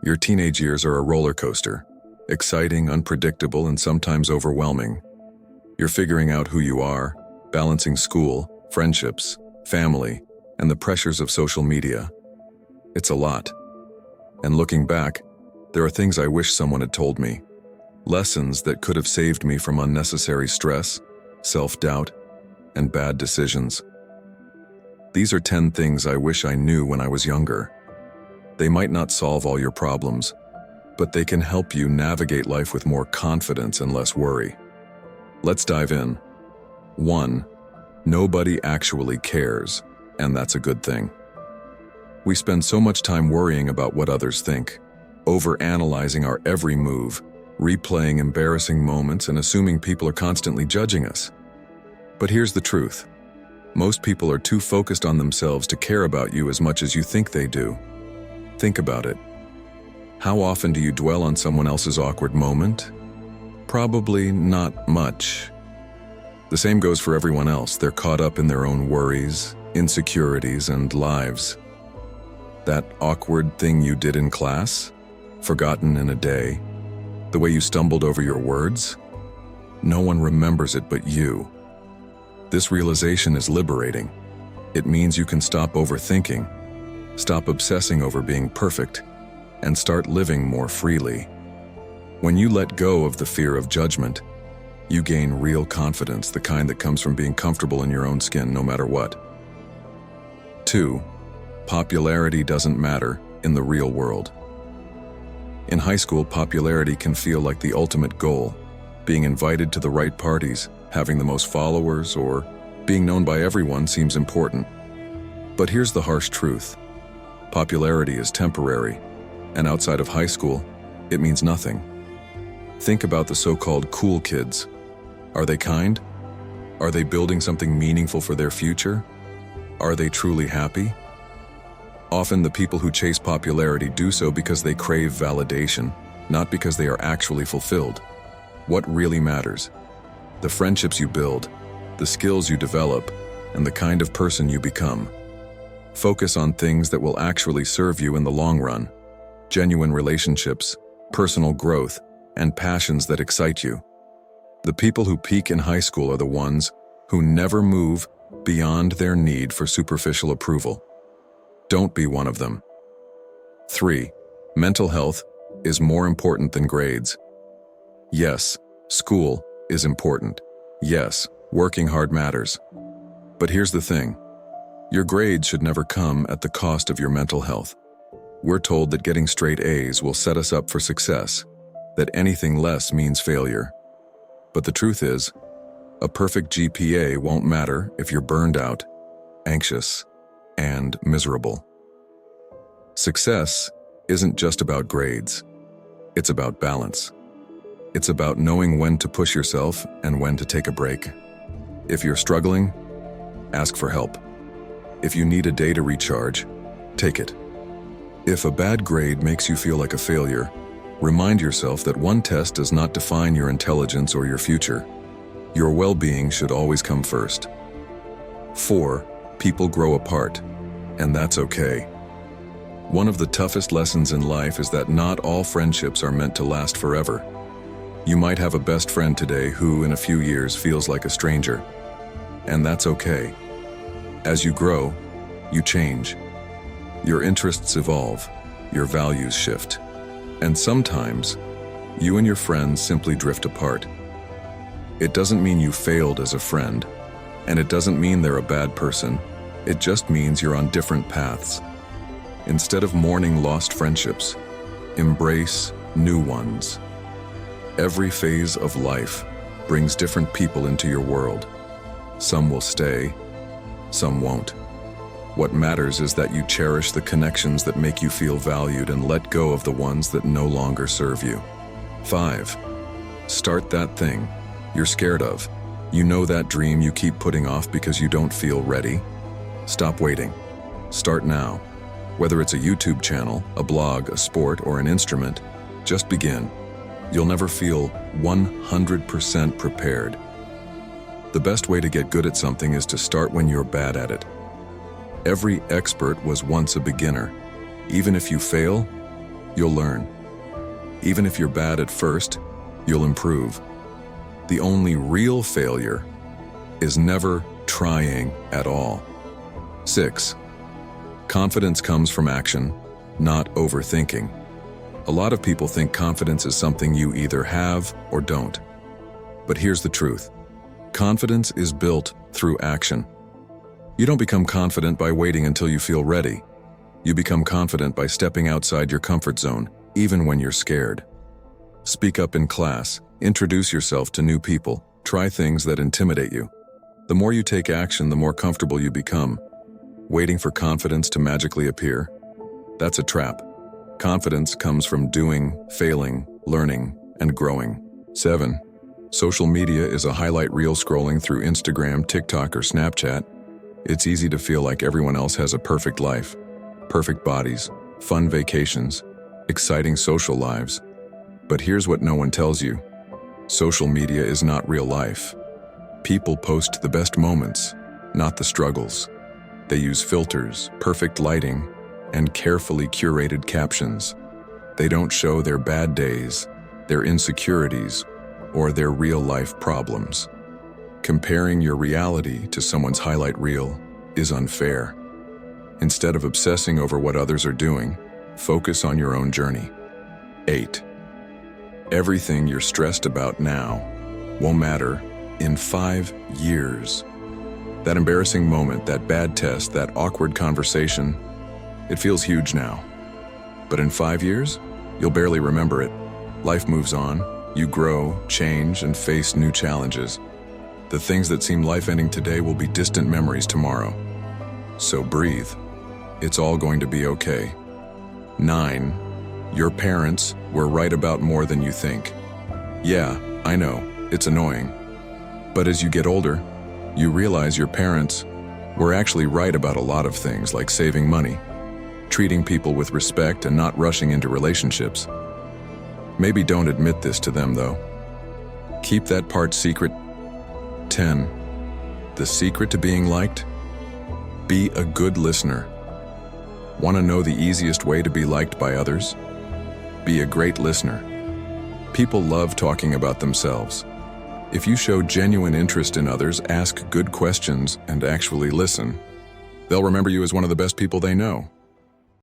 Your teenage years are a roller coaster, exciting, unpredictable, and sometimes overwhelming. You're figuring out who you are, balancing school, friendships, family, and the pressures of social media. It's a lot. And looking back, there are things I wish someone had told me. Lessons that could have saved me from unnecessary stress, self-doubt, and bad decisions. These are 10 things I wish I knew when I was younger. They might not solve all your problems, but they can help you navigate life with more confidence and less worry. Let's dive in. 1. Nobody actually cares, and that's a good thing. We spend so much time worrying about what others think, overanalyzing our every move, replaying embarrassing moments, and assuming people are constantly judging us. But here's the truth. Most people are too focused on themselves to care about you as much as you think they do. Think about it. How often do you dwell on someone else's awkward moment? Probably not much. The same goes for everyone else. They're caught up in their own worries, insecurities, and lives. That awkward thing you did in class? Forgotten in a day? The way you stumbled over your words? No one remembers it but you. This realization is liberating. It means you can stop overthinking, stop obsessing over being perfect, and start living more freely. When you let go of the fear of judgment, you gain real confidence, the kind that comes from being comfortable in your own skin no matter what. 2. Popularity doesn't matter in the real world. In high school, popularity can feel like the ultimate goal, being invited to the right parties, having the most followers, or being known by everyone seems important. But here's the harsh truth. Popularity is temporary, and outside of high school, it means nothing. Think about the so-called cool kids. Are they kind? Are they building something meaningful for their future? Are they truly happy? Often the people who chase popularity do so because they crave validation, not because they are actually fulfilled. What really matters? The friendships you build, the skills you develop, and the kind of person you become. Focus on things that will actually serve you in the long run. Genuine relationships, personal growth, and passions that excite you. The people who peak in high school are the ones who never move beyond their need for superficial approval. Don't be one of them. 3. Mental health is more important than grades. Yes, school is important. Yes, working hard matters. But here's the thing. Your grades should never come at the cost of your mental health. We're told that getting straight A's will set us up for success, that anything less means failure. But the truth is, a perfect GPA won't matter if you're burned out, anxious, and miserable. Success isn't just about grades. It's about balance. It's about knowing when to push yourself and when to take a break. If you're struggling, ask for help. If you need a day to recharge, take it. If a bad grade makes you feel like a failure, remind yourself that one test does not define your intelligence or your future. Your well-being should always come first. 4. People grow apart, and that's okay. One of the toughest lessons in life is that not all friendships are meant to last forever. You might have a best friend today who, in a few years, feels like a stranger. And that's okay. As you grow, you change. Your interests evolve, your values shift. And sometimes, you and your friends simply drift apart. It doesn't mean you failed as a friend, and it doesn't mean they're a bad person. It just means you're on different paths. Instead of mourning lost friendships, embrace new ones. Every phase of life brings different people into your world. Some will stay, some won't. What matters is that you cherish the connections that make you feel valued and let go of the ones that no longer serve you. 5. Start that thing you're scared of. You know that dream you keep putting off because you don't feel ready? Stop waiting. Start now. Whether it's a YouTube channel, a blog, a sport, or an instrument, just begin. You'll never feel 100% prepared. The best way to get good at something is to start when you're bad at it. Every expert was once a beginner. Even if you fail, you'll learn. Even if you're bad at first, you'll improve. The only real failure is never trying at all. 6. Confidence comes from action, not overthinking. A lot of people think confidence is something you either have or don't. But here's the truth. Confidence is built through action. You don't become confident by waiting until you feel ready. You become confident by stepping outside your comfort zone, even when you're scared. Speak up in class, introduce yourself to new people, try things that intimidate you. The more you take action, the more comfortable you become. Waiting for confidence to magically appear? That's a trap. Confidence comes from doing, failing, learning, and growing. 7. Social media is a highlight reel. Scrolling through Instagram, TikTok, or Snapchat. It's easy to feel like everyone else has a perfect life. Perfect bodies, fun vacations, exciting social lives. But here's what no one tells you. Social media is not real life. People post the best moments, not the struggles. They use filters, perfect lighting, and carefully curated captions. They don't show their bad days, their insecurities, or their real-life problems. Comparing your reality to someone's highlight reel is unfair. Instead of obsessing over what others are doing, focus on your own journey. 8. Everything you're stressed about now won't matter in 5 years. That embarrassing moment, that bad test, that awkward conversation, it feels huge now. But in 5 years, you'll barely remember it. Life moves on, you grow, change, and face new challenges. The things that seem life-ending today will be distant memories tomorrow. So breathe. It's all going to be okay. 9. Your parents were right about more than you think. Yeah, I know, it's annoying. But as you get older, you realize your parents were actually right about a lot of things, like saving money, treating people with respect, and not rushing into relationships. Maybe don't admit this to them, though. Keep that part secret. 10. The secret to being liked? Be a good listener. Want to know the easiest way to be liked by others? Be a great listener. People love talking about themselves. If you show genuine interest in others, ask good questions, and actually listen, they'll remember you as one of the best people they know.